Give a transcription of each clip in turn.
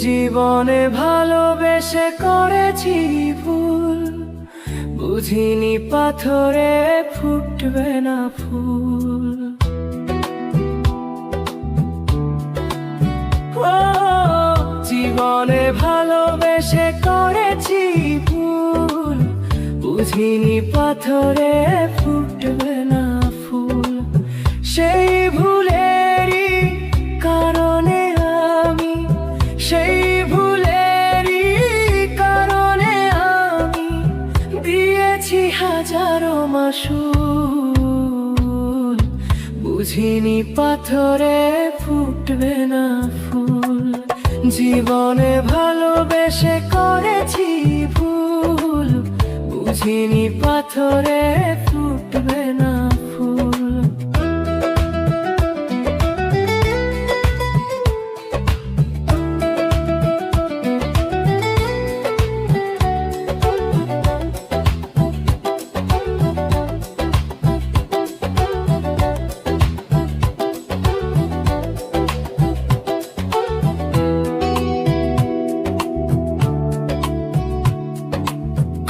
জীবনে ভালোবেসে করেছি ভুল, বুঝিনি পাথরে ফুটবে না ফুল। জীবনে ভালোবেসে করেছি ভুল, বুঝিনি পাথরে ফুটবে না ফুল। সেই ভুলেরই কারণে আমি, সেই ভুলেরই কারণে আমি দিয়েছি হাজারো মাসুল, বুঝিনি পাথরে ফুটবে না ফুল। জীবনে ভালোবেসে করেছি ভুল, বুঝিনি পাথরে ফুটবে না ফুল।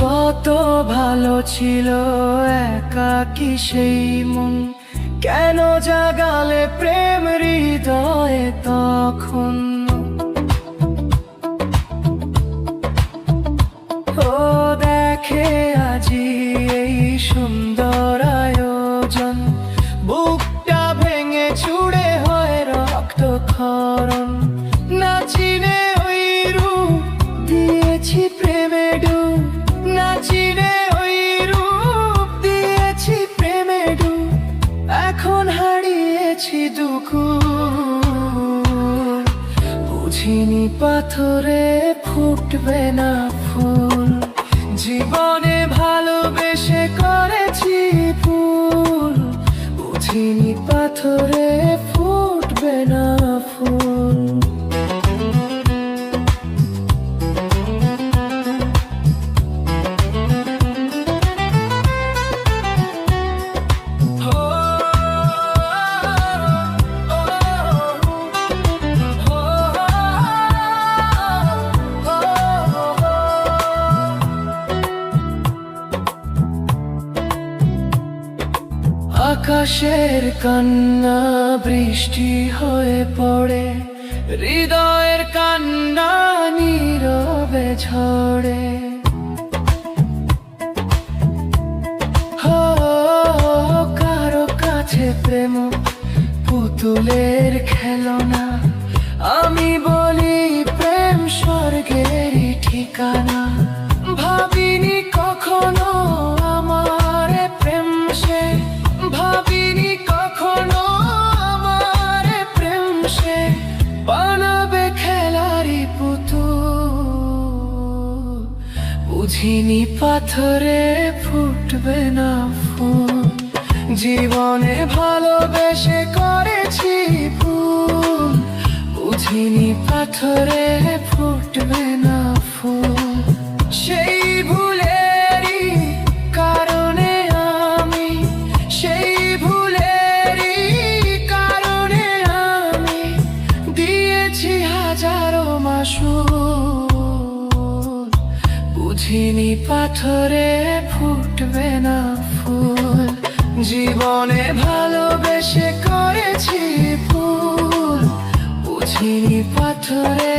কত ভালো ছিল একাকী সেই মন, কেন জাগালে প্রেম হৃদয়ে তখন। ও দেখে আজি এই সুন্দর আয়োজন, বুকটা ভেঙে চুড়ে হয় রক্তক্ষরণ। না চিনে ওই রূপ দিয়েছি প্রেমে ডুব, না চিনে ওই রূপ দিয়েছি প্রেমে ডুব। এখন হারিয়েছি দুকুল, বুঝিনি পাথরে ফুটবে না ফুল। জীবনে ভালোবেসে করেছি ভুল, বুঝিনি পাথরে ফুটবে না ফুল। আকাশের কান্না বৃষ্টি হয়ে পড়ে, হৃদয়ের কান্না নীরবে ঝরে। কারো কাছে প্রেম পুতুলের খেলনা, আমি বলি প্রেম স্বর্গেরই ঠিকানা। ভাবিনি কখনো আমার প্রেম সে, ভাবিনি কখনো আমার প্রেম সে বানাবে খেলারি পুতুল, বুঝিনি পাথরে ফুটবে না ফুল। জীবনে ভালোবেসে করেছি ভুল, বুঝিনি পাথরে ফুটবে না ফুল। সেই ভুলেরই কারণে আমি, সেই ভুলেরই কারণে আমি দিয়েছি হাজারো মাসুল, বুঝিনি পাথরে ফুটবে না ফুল। জীবনে ভালোবেসে করেছি ভুল, বুঝিনি পাথরে